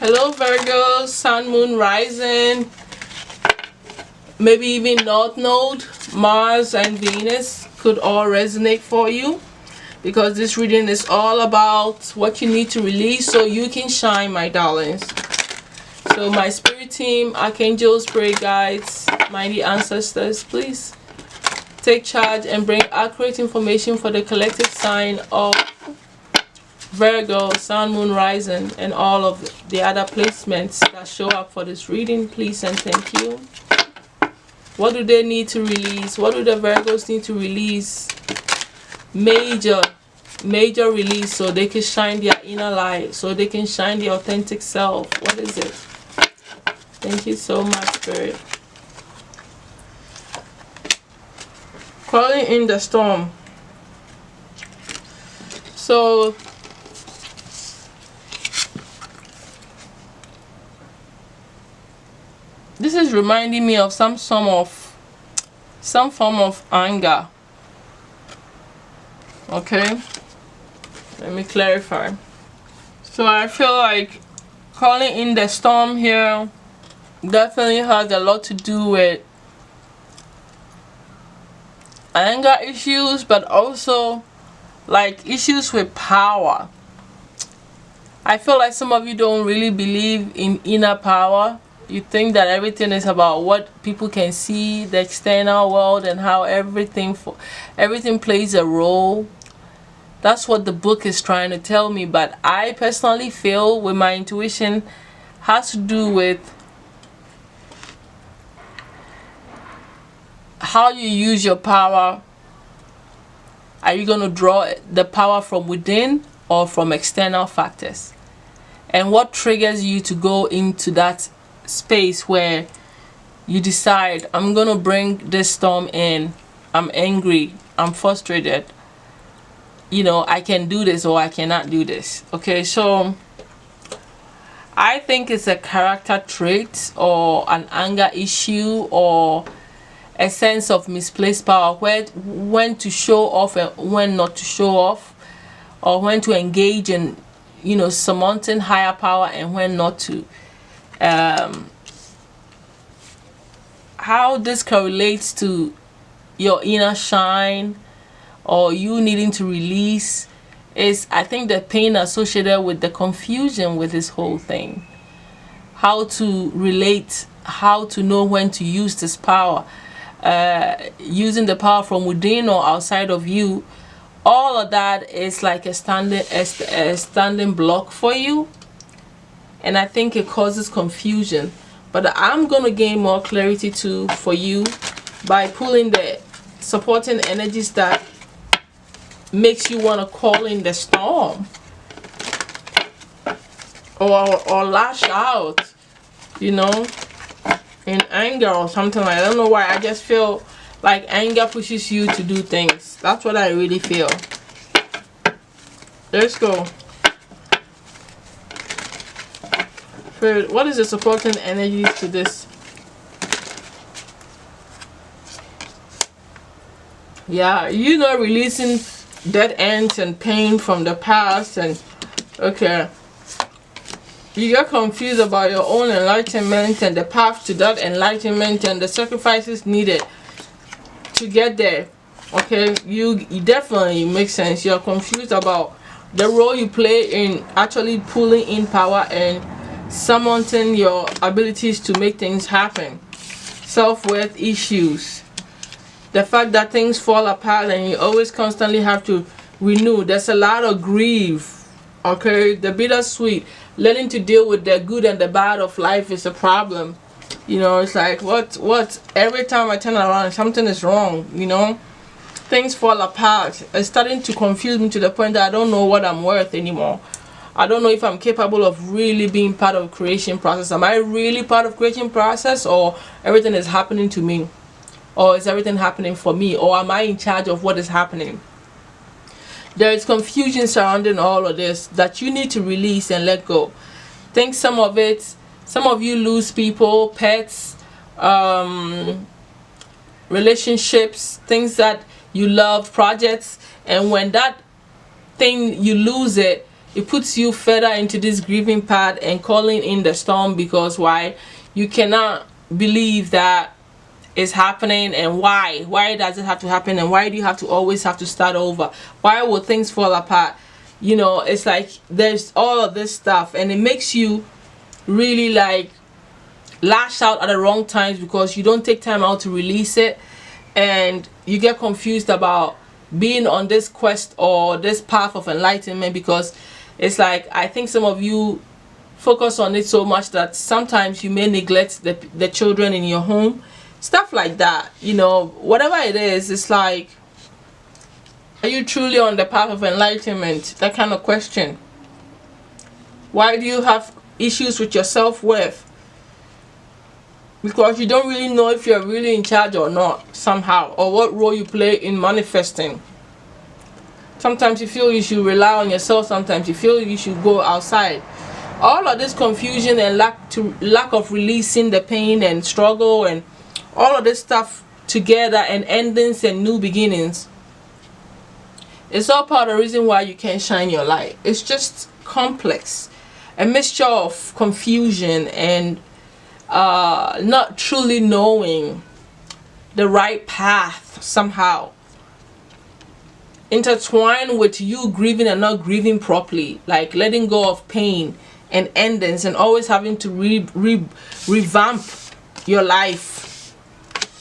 Hello Virgo, Sun, Moon, Rising, maybe even North Node, Mars and Venus could all resonate for you, because this reading is all about what you need to release so you can shine, my darlings. So my spirit team, archangels, spirit guides, mighty ancestors, please take charge and bring accurate information for the collective sign of Virgo, Sun, Moon, Rising, and all of the other placements that show up for this reading, please and thank you. What do they need to release? What do the Virgos need to release? Major release so they can shine their inner light, so they can shine their authentic self. What is it? Thank you so much, Spirit. Calling in the storm. So this is reminding me of some form of anger. Okay, let me clarify. So I feel like calling in the storm here definitely has a lot to do with anger issues, but also like issues with power. I feel like some of you don't really believe in inner power. You think that everything is about what people can see, the external world, and how everything plays a role. That's what the book is trying to tell me, but I personally feel with my intuition has to do with how you use your power. Are you going to draw the power from within or from external factors? And what triggers you to go into that space where you decide, I'm gonna bring this storm in, I'm angry, I'm frustrated, you know, I can do this or I cannot do this. Okay, so I think it's a character trait or an anger issue or a sense of misplaced power, where when to show off and when not to show off, or when to engage in, you know, surmounting higher power and when not to. How this correlates to your inner shine or you needing to release is, I think, the pain associated with the confusion with this whole thing. How to relate, how to know when to use this power, using the power from within or outside of you. All of that is like a standing block for you, and I think it causes confusion. But I'm gonna gain more clarity too for you by pulling the supporting energies that makes you want to call in the storm or lash out, you know, in anger or something. I don't know why, I just feel like anger pushes you to do things. That's what I really feel. Let's go. What is the supporting energy to this? Yeah, you know, releasing dead ends and pain from the past, and okay, you get confused about your own enlightenment and the path to that enlightenment and the sacrifices needed to get there. Okay, you definitely makes sense. You're confused about the role you play in actually pulling in power and summoning your abilities to make things happen. Self-worth issues, the fact that things fall apart and you always constantly have to renew. There's a lot of grief. Okay, the bittersweet, learning to deal with the good and the bad of life is a problem. You know, it's like what every time I turn around something is wrong, you know. Things fall apart. It's starting to confuse me to the point that I don't know what I'm worth anymore. I don't know if I'm capable of really being part of the creation process. Am I really part of the creation process, or everything is happening to me? Or is everything happening for me? Or am I in charge of what is happening? There is confusion surrounding all of this that you need to release and let go. Think some of you lose people, pets, relationships, things that you love, projects, and when that thing you lose it, it puts you further into this grieving part and calling in the storm, because why? You cannot believe that is happening, and why does it have to happen, and why do you have to always have to start over? Why will things fall apart? You know, it's like there's all of this stuff, and it makes you really like lash out at the wrong times because you don't take time out to release it, and you get confused about being on this quest or this path of enlightenment, because it's like, I think some of you focus on it so much that sometimes you may neglect the children in your home, stuff like that. You know, whatever it is, it's like, are you truly on the path of enlightenment? That kind of question. Why do you have issues with your self-worth? Because you don't really know if you're really in charge or not, somehow, or what role you play in manifesting. Sometimes you feel you should rely on yourself, sometimes you feel you should go outside. All of this confusion and lack of releasing the pain and struggle and all of this stuff together, and endings and new beginnings, it's all part of the reason why you can't shine your light. It's just complex, a mixture of confusion and not truly knowing the right path, somehow intertwined with you grieving and not grieving properly, like letting go of pain and endings, and always having to revamp your life.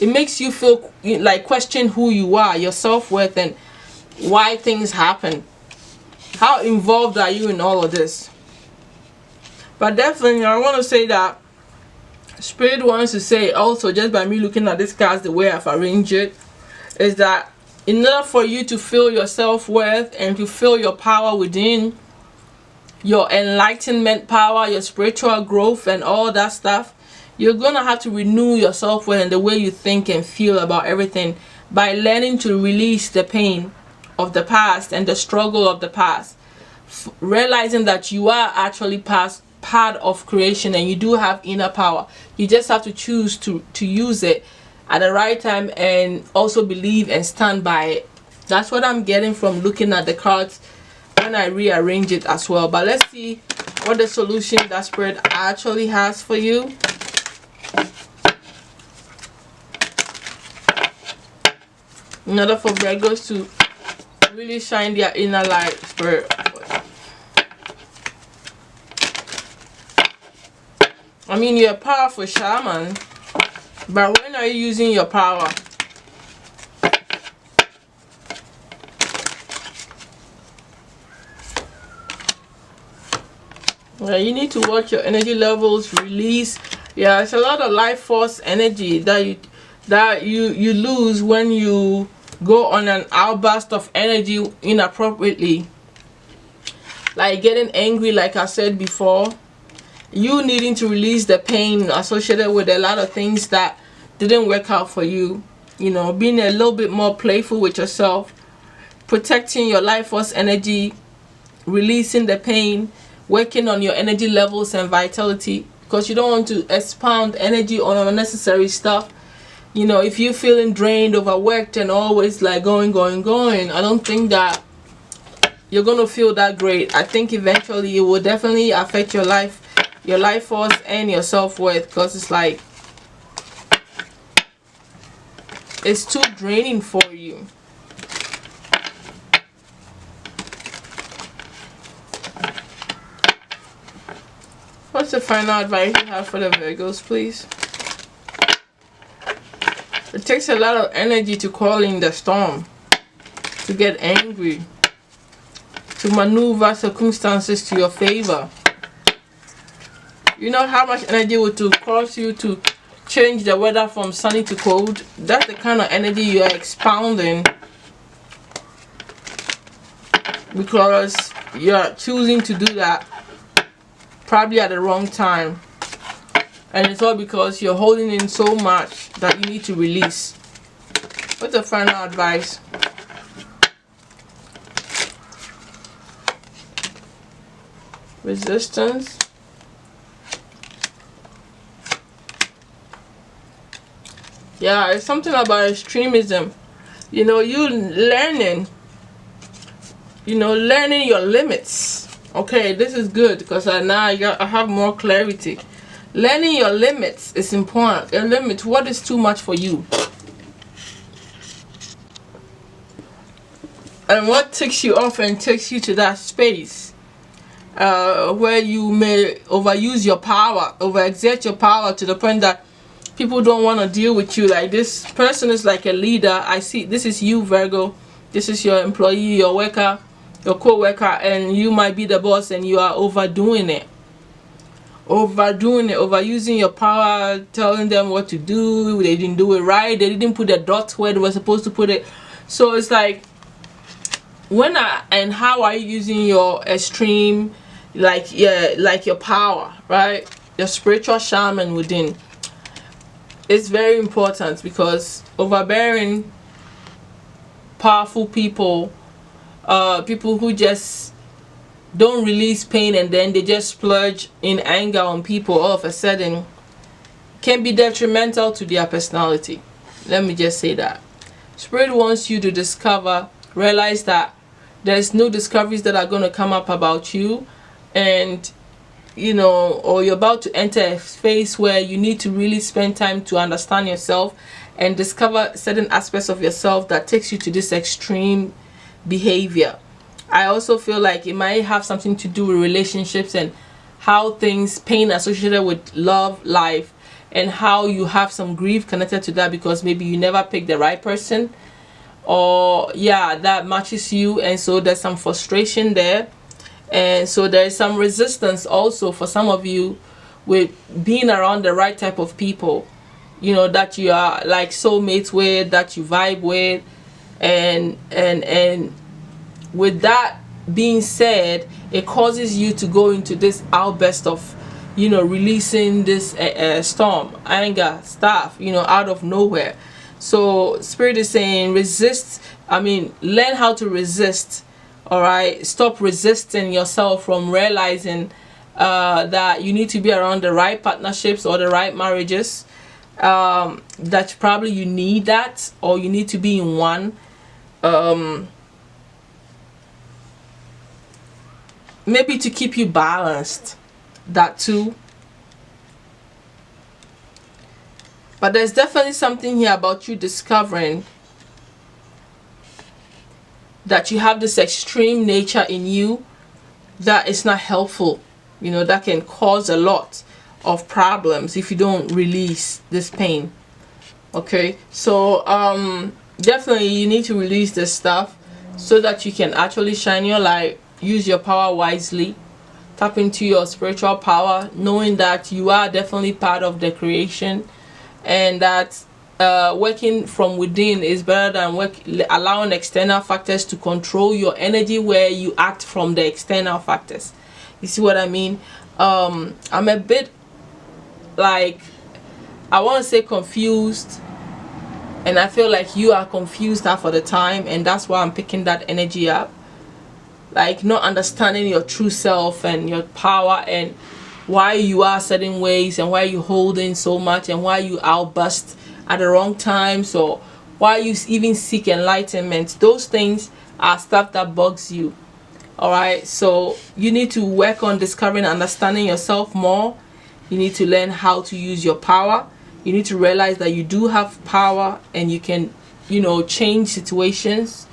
It makes you feel like question who you are, your self-worth, and why things happen. How involved are you in all of this? But definitely, I want to say that Spirit wants to say also, just by me looking at this card the way I've arranged it, is that in order for you to feel your self-worth and to feel your power within, your enlightenment power, your spiritual growth and all that stuff, you're gonna have to renew your self-worth and the way you think and feel about everything by learning to release the pain of the past and the struggle of the past, realizing that you are actually part of creation and you do have inner power. You just have to choose to use it at the right time and also believe and stand by it. That's what I'm getting from looking at the cards when I rearrange it as well. But let's see what the solution that Spirit actually has for you. In order for Virgos to really shine their inner light, Spirit. I mean, you're a powerful shaman, but when are you using your power? Yeah, you need to watch your energy levels, release. Yeah, it's a lot of life force energy that you lose when you go on an outburst of energy inappropriately. Like getting angry, like I said before. You needing to release the pain associated with a lot of things that didn't work out for you. You know, being a little bit more playful with yourself, protecting your life force energy, releasing the pain, working on your energy levels and vitality, because you don't want to expound energy on unnecessary stuff. You know, if you're feeling drained, overworked, and always like going, I don't think that you're gonna feel that great. I think eventually it will definitely affect your life force and your self-worth, because it's like it's too draining for you. What's the final advice you have for the Virgos, please? It takes a lot of energy to call in the storm, to get angry, to maneuver circumstances to your favor. You know how much energy it would cost you to change the weather from sunny to cold? That's the kind of energy you are expounding, because you are choosing to do that probably at the wrong time, and it's all because you're holding in so much that you need to release. What's the final advice? Resistance. Yeah, it's something about extremism. You know, learning your limits Okay, this is good because now I have more clarity. Learning your limits is important. Your limit, what is too much for you? And what takes you off and takes you to that space where you may overuse your power, overexert your power to the point that people don't want to deal with you. Like, this person is like a leader. I see this is you, Virgo. This is your employee, your worker, your co-worker, and you might be the boss and you are overdoing it, overusing your power, telling them what to do. They didn't do it right, they didn't put the dot where they were supposed to put it. So it's like, and how are you using your extreme, like, yeah, like your power, right? Your spiritual shaman within. It's very important because overbearing, powerful people, people who just don't release pain and then they just splurge in anger on people all of a sudden, can be detrimental to their personality. Let me just say that. Spirit wants you to discover, realize that there's no discoveries that are going to come up about you, and you know, or you're about to enter a phase where you need to really spend time to understand yourself and discover certain aspects of yourself that takes you to this extreme behavior. I also feel like it might have something to do with relationships and how things, pain associated with love life, and how you have some grief connected to that because maybe you never picked the right person, or yeah, that matches you, and so there's some frustration there. And so there is some resistance also for some of you with being around the right type of people, you know, that you are like soulmates with, that you vibe with. And with that being said, it causes you to go into this outburst of, you know, releasing this storm, anger, stuff, you know, out of nowhere. So Spirit is saying resist, learn how to resist. All right, stop resisting yourself from realizing that you need to be around the right partnerships or the right marriages, that probably you need that, or you need to be in one. Maybe to keep you balanced, that too. But there's definitely something here about you discovering that you have this extreme nature in you that is not helpful, you know, that can cause a lot of problems if you don't release this pain. Okay, so definitely you need to release this stuff so that you can actually shine your light, use your power wisely, tap into your spiritual power, knowing that you are definitely part of the creation, and that working from within is better than allowing external factors to control your energy, where you act from the external factors. You see what I mean? I'm a bit like, I want to say confused, and I feel like you are confused half of the time, and that's why I'm picking that energy up. Like, not understanding your true self and your power, and why you are certain ways, and why you holding so much, and why you outburst at the wrong times, or why you even seek enlightenment. Those things are stuff that bugs you. All right, so you need to work on discovering, understanding yourself more. You need to learn how to use your power. You need to realize that you do have power, and you can, you know, change situations.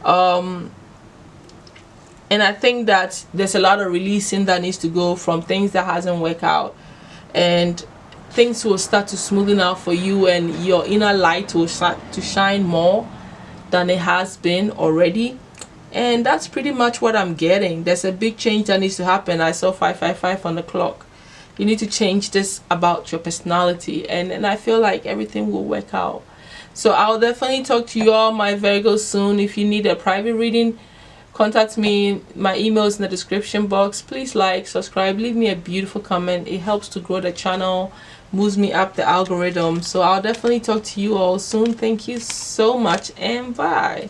And I think that there's a lot of releasing that needs to go from things that hasn't worked out, and things will start to smoothen out for you, and your inner light will start to shine more than it has been already. And that's pretty much what I'm getting. There's a big change that needs to happen. I saw 555 on the clock. You need to change this about your personality, and I feel like everything will work out. So I'll definitely talk to you all, my Virgos, soon. If you need a private reading, contact me. My email is in the description box. Please like, subscribe, leave me a beautiful comment. It helps to grow the channel, moves me up the algorithm. So I'll definitely talk to you all soon. Thank you so much, and bye.